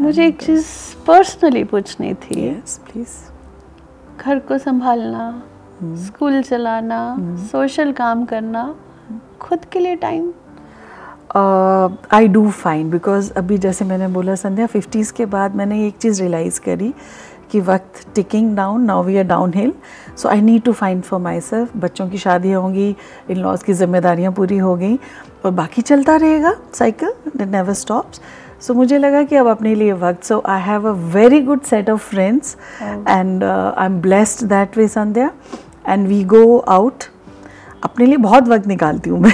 मुझे एक चीज़ पर्सनली पूछनी थी. Yes please. घर को संभालना, स्कूल चलाना, सोशल काम करना, खुद के लिए time? I do find, because अभी जैसे मैंने बोला संध्या 50s के बाद मैंने एक चीज़ रियलाइज़ करी कि वक्त ticking down, now we are downhill. So I need to find for myself. बच्चों की शादी होंगी, इन लॉज की जिम्मेदारियाँ पूरी हो गई और बाकी चलता रहेगा cycle, it never stops. So मुझे लगा कि अब अपने लिए वक्त. So I have a very good set of friends and I am blessed that way Sandhya. And we go out. अपने लिए बहुत वक्त निकालती हूँ मैं.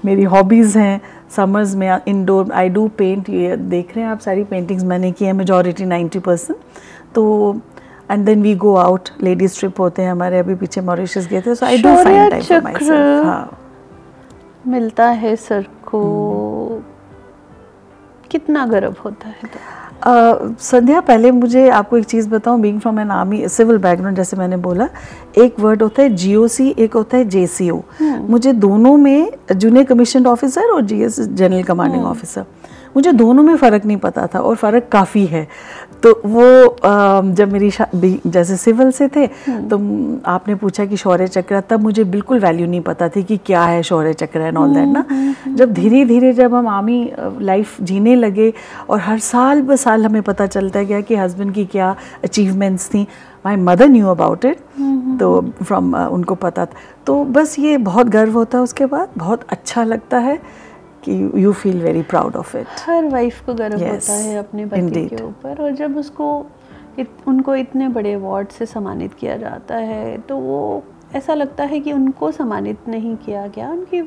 मेरी हॉबीज़ हैं समर्स में इंडोर. I do paint. ये देख रहे हैं आप, सारी पेंटिंग्स मैंने की है, मेजॉरिटी 90%. तो and then we go out. Ladies trip होते हैं हमारे, अभी पीछे मॉरिशस गए थे. So I do find time for myself. हाँ, मिलता है सर को. कितना गर्व होता है? तो संध्या पहले मुझे आपको एक चीज़ बताऊं. Being from an army civil background, जैसे मैंने बोला, एक वर्ड होता है GOC, एक होता है JCO. मुझे दोनों में, जूनियर कमीशन्ड ऑफिसर और GS जनरल कमांडिंग ऑफिसर, मुझे दोनों में फ़र्क नहीं पता था और फ़र्क काफ़ी है. तो वो जब मेरी जैसे सिविल से थे तो आपने पूछा कि शौर्य चक्र, तब मुझे बिल्कुल वैल्यू नहीं पता थी कि क्या है शौर्य चक्र एंड ऑल दैट ना. जब धीरे धीरे जब हम आर्मी लाइफ जीने लगे और हर साल ब साल हमें पता चलता गया कि हस्बैंड की क्या अचीवमेंट्स थी. My mother knew about it, तो फ्रॉम उनको पता था. तो बस ये बहुत गर्व होता है. उसके बाद बहुत अच्छा लगता है कि you feel very proud of it. Her wife को गर्व होता है अपने पति के ऊपर. और जब उसको उनको इतने बड़े अवार्ड से सम्मानित किया जाता है तो वो ऐसा लगता है कि उनको सम्मानित नहीं किया गया, उनकी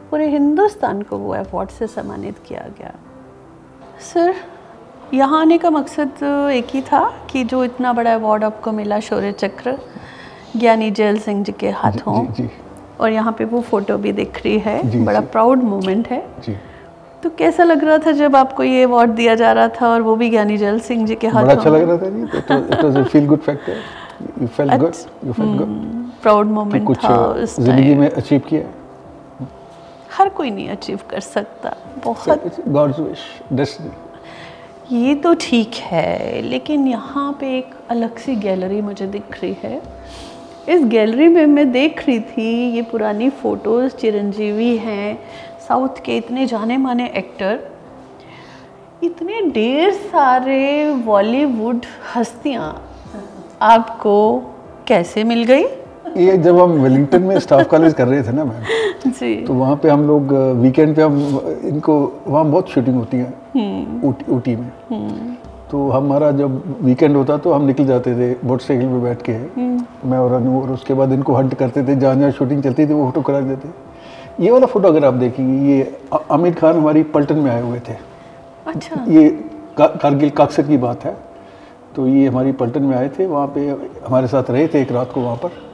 पूरे हिंदुस्तान को वो अवार्ड से सम्मानित किया गया. सर, यहाँ आने का मकसद एक ही था कि जो इतना बड़ा अवार्ड आपको मिला, शौर्य चक्र, ज्ञानी जैल सिंह जी के हाथों. जी. और यहाँ पे वो फोटो भी दिख रही है. बड़ा प्राउड मोमेंट है. जी. तो कैसा लग रहा था जब आपको ये अवार्ड दिया जा रहा था और वो भी ज्ञानी जैल सिंह जी के हाथों? बड़ा अच्छा लग रहा था जी. It was a feel good factor. You felt good. You felt good. Proud moment था उस जिंदगी में अचीव किया. हर कोई नहीं अचीव कर सकता. बहुत गॉड्स विश, डेस्टिनी. ये तो ठीक है, लेकिन यहाँ पे एक अलग सी गैलरी मुझे दिख रही है. इस गैलरी में मैं देख रही थी ये पुरानी फ़ोटोज़. चिरंजीवी हैं, साउथ के इतने जाने माने एक्टर, इतने ढेर सारे बॉलीवुड हस्तियाँ आपको कैसे मिल गई? ये जब हम वेलिंगटन में स्टाफ कॉलेज कर रहे थे ना मैम जी, तो वहाँ पे हम लोग वीकेंड पे हम इनको, वहाँ बहुत शूटिंग होती है ऊटी में. तो हमारा जब वीकेंड होता तो हम निकल जाते थे मोटरसाइकिल पे बैठ के, मैं और अनु, और उसके बाद इनको हंट करते थे. जहाँ जहाँ शूटिंग चलती थी वो फोटो करा देते. ये वाला फोटो अगर आप देखेंगे, ये आमिर खान हमारी पलटन में आए हुए थे. अच्छा. ये कारगिल काक्सर की बात है. तो ये हमारी पलटन में आए थे, वहाँ पे हमारे साथ रहे थे एक रात को वहाँ पर.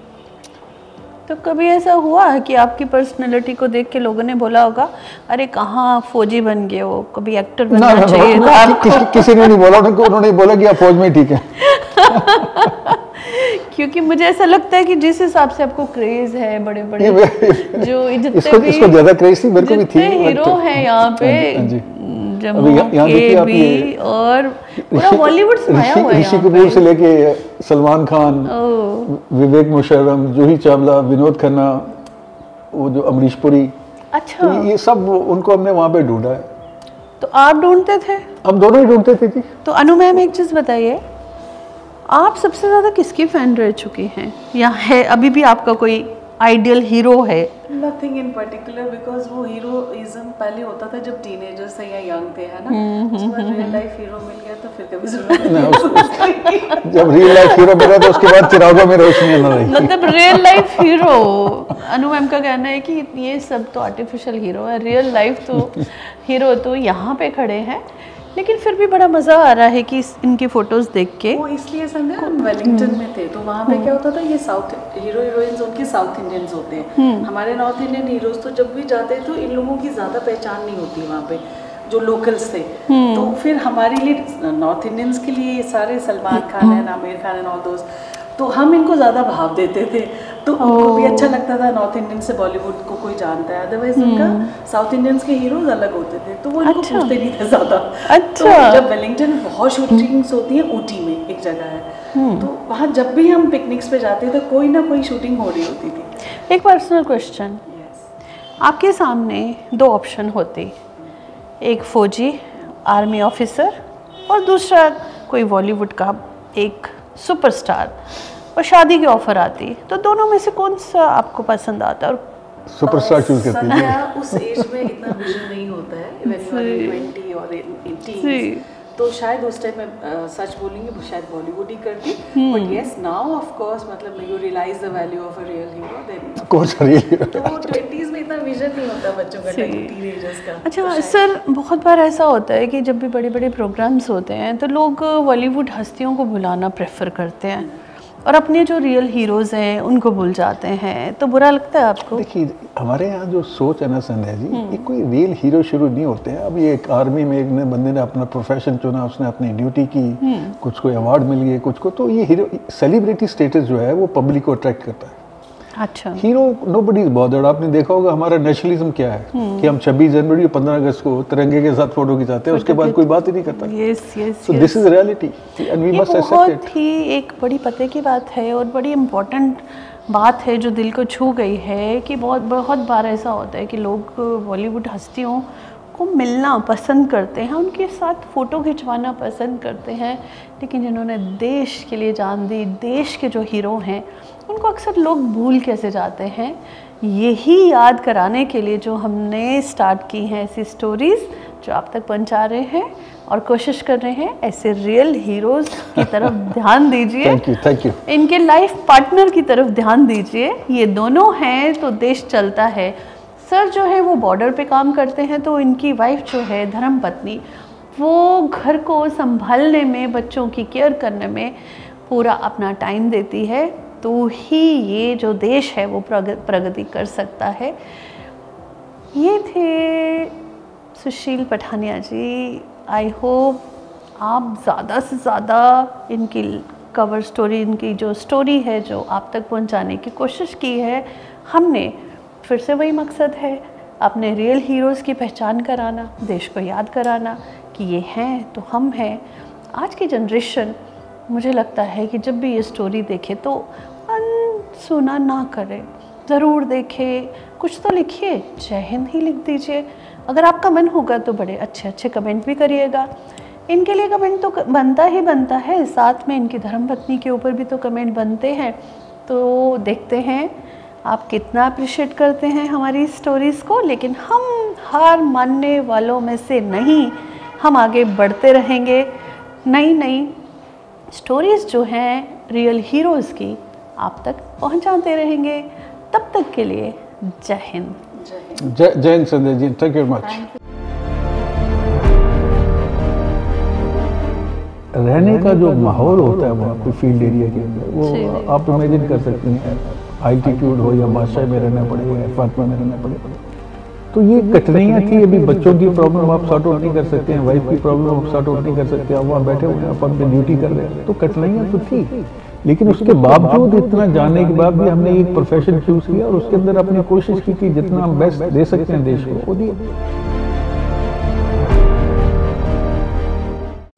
तो कभी ऐसा हुआ है कि आपकी पर्सनैलिटी को देख के लोगों ने बोला होगा, अरे कहाँ फौजी बन गए हो, कभी एक्टर बनना चाहिए था? किसी ने नहीं बोला. उन्होंने बोला कि आप फौज में ठीक है. क्योंकि मुझे ऐसा लगता है कि जिस हिसाब से आपको क्रेज है, बड़े बड़े जो इसको ज्यादा क्रेज थी, मेरे को भी थी. हीरो हैं यहाँ पे जम्मू के भी, और पूरा बॉलीवुड समाया हुआ है. ऋषि कपूर से लेके सलमान खान, विवेक मुशर्रफ, जूही चावला, विनोद खन्ना, वो जो अमरीश पुरी. अच्छा. तो ये सब उनको हमने वहाँ पे ढूंढा है. तो आप ढूंढते थे? हम दोनों ही ढूंढते थे जी. तो अनु मैम एक चीज़ बताइए, आप सबसे ज़्यादा किसकी फ़ैन रह चुकी हैं? या है अभी भी आपका कोई आइडियल हीरो है? नथिंग इन पर्टिकुलर, बिकॉज वो हीरोइज्म पहले होता था जब टीनेजर्स थे या यंग थे, है ना। उसके बाद रियल लाइफ हीरो मिल गया तो फिर कभी जरूरत जब रियल लाइफ हीरो मिला तो उसके बाद चिरागों में रोशनी आने लगी। मतलब रियल लाइफ हीरो, अनु मैम का कहना है कि ये सब तो आर्टिफिशियल हीरो है, रियल लाइफ तो हीरो तो यहाँ पे खड़े हैं। लेकिन फिर भी बड़ा मज़ा आ रहा है कि इनकी फोटोज देख के। वो इसलिए समझे हम वेलिंगटन में थे तो वहाँ पे क्या होता था, ये साउथ हीरोइंस उनके साउथ इंडियंस होते हैं, हमारे नॉर्थ इंडियन हीरोज तो जब भी जाते तो इन लोगों की ज़्यादा पहचान नहीं होती वहाँ पे, जो लोकल्स थे। तो फिर हमारे लिए नॉर्थ इंडियंस के लिए सारे सलमान खान है, आमिर खान है, और दोस्त, तो हम इनको ज़्यादा भाव देते थे, तो उनको भी अच्छा लगता था नॉर्थ इंडियन से बॉलीवुड को कोई जानता है। अदरवाइज उनका साउथ इंडियंस के हीरोज अलग होते थे, तो वो इनको पूछते नहीं थे ज़्यादा। तो जब वेलिंगटन में बहुत शूटिंग्स होती हैं, ऊटी में एक जगह है, तो वहाँ जब भी हम पिकनिक्स पे जाते थे कोई ना कोई शूटिंग हो रही होती थी। एक पर्सनल क्वेश्चन, आपके सामने दो ऑप्शन होते, एक फौजी आर्मी ऑफिसर और दूसरा कोई बॉलीवुड का एक सुपरस्टार, और शादी की ऑफर आती, तो दोनों में से कौन सा आपको पसंद आता है? और सुपरस्टार चूज करती है। उस एज में इतना विजन नहीं होता है, व्हेन यू आर 20 और 18, तो शायद उस टाइम में सच बोलेंगे शायद बॉलीवुड ही करती, but yes now of course मतलब you realise the value of a real hero, then of course real hero. तो 20s में इतना विजन नहीं होता बच्चों का, टीनेजर्स का। अच्छा सर, बहुत बार ऐसा होता है कि जब भी बड़े बड़े प्रोग्राम्स होते हैं तो लोग बॉलीवुड हस्तियों को बुलाना प्रेफर करते हैं और अपने जो रियल हीरोज़ हैं उनको भूल जाते हैं, तो बुरा लगता है आपको? देखिए हमारे यहाँ जो सोच है ना संध्या जी, ये कोई रियल हीरो शुरू नहीं होते हैं। अभी एक आर्मी में एक बंदे ने अपना प्रोफेशन चुना, उसने अपनी ड्यूटी की, कुछ को अवार्ड मिल गए, कुछ को, तो ये हीरो सेलिब्रिटी स्टेटस जो है वो पब्लिक को अट्रैक्ट करता है। अच्छा, हीरो नोबडी इज बॉदर्ड। आपने देखा होगा हमारा नेशनलिज्म क्या है कि हम 26 जनवरी और 15 अगस्त को तिरंगे के साथ फोटो खिंचाते हैं, उसके बाद कोई बात ही नहीं करता। So this is reality and we must accept it. बहुत ही एक बड़ी पते की बात है और बड़ी इम्पोर्टेंट बात है जो दिल को छू गई है कि बहुत बार ऐसा होता है कि लोग बॉलीवुड हस्तियों को मिलना पसंद करते हैं, उनके साथ फ़ोटो खिंचवाना पसंद करते हैं, लेकिन जिन्होंने देश के लिए जान दी, देश के जो हीरो हैं, उनको अक्सर लोग भूल कैसे जाते हैं। यही याद कराने के लिए जो हमने स्टार्ट की हैं ऐसी स्टोरीज़ जो आप तक पहुंचा रहे हैं और कोशिश कर रहे हैं ऐसे रियल हीरोज़ की तरफ ध्यान दीजिए। Thank you. इनके लाइफ पार्टनर की तरफ ध्यान दीजिए, ये दोनों हैं तो देश चलता है। सर जो है वो बॉर्डर पे काम करते हैं, तो इनकी वाइफ जो है धर्मपत्नी, वो घर को संभालने में, बच्चों की केयर करने में पूरा अपना टाइम देती है, तो ही ये जो देश है वो प्रगति कर सकता है। ये थे सुशील पठानिया जी। आई होप आप ज़्यादा से ज़्यादा इनकी कवर स्टोरी, इनकी जो स्टोरी है जो आप तक पहुंचाने की कोशिश की है। हमने फिर से वही मकसद है, अपने रियल हीरोज़ की पहचान कराना, देश को याद कराना कि ये हैं तो हम हैं। आज की जनरेशन मुझे लगता है कि जब भी ये स्टोरी देखे तो अनसुना ना करे, ज़रूर देखे, कुछ तो लिखिए, जय हिंद ही लिख दीजिए। अगर आपका मन होगा तो बड़े अच्छे अच्छे कमेंट भी करिएगा। इनके लिए कमेंट तो बनता ही बनता है, साथ में इनकी धर्मपत्नी के ऊपर भी तो कमेंट बनते हैं। तो देखते हैं आप कितना अप्रिशिएट करते हैं हमारी स्टोरीज़ को, लेकिन हम हार मानने वालों में से नहीं, हम आगे बढ़ते रहेंगे। नई नई स्टोरीज़ जो हैं रियल हीरोज़ की आप तक पहुंचाते रहेंगे। तब तक के लिए जय हिंद। जय Hind Sanjay ji, thank you much. रहने का जो माहौल होता है वहाँ पे फील्ड एरिया के अंदर, वो आप इमेजिन कर सकते हैं, आल्टीट्यूड हो या बादशाह में रहना पड़े या फातिमा में रहना पड़े, तो ये कठिनाइयाँ थी। अभी बच्चों की प्रॉब्लम आप सॉर्ट आउट नहीं कर सकते हैं, वाइफ की प्रॉब्लम आप सॉर्ट आउट नहीं कर सकते, आप वहाँ बैठे हुए हैं, आप अपनी ड्यूटी कर रहे हैं, तो कठिनाइयाँ तो थी। लेकिन उसके बावजूद, इतना जानने के बाद भी हमने एक प्रोफेशन चूज किया और उसके अंदर अपनी कोशिश की कि जितना हम बेस्ट दे सकते हैं देश को वो दिए।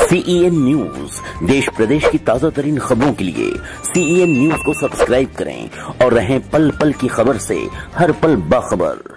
CEN न्यूज, देश प्रदेश की ताजा तरीन खबरों के लिए CEN न्यूज को सब्सक्राइब करें और रहें पल पल की खबर से हर पल बाखबर।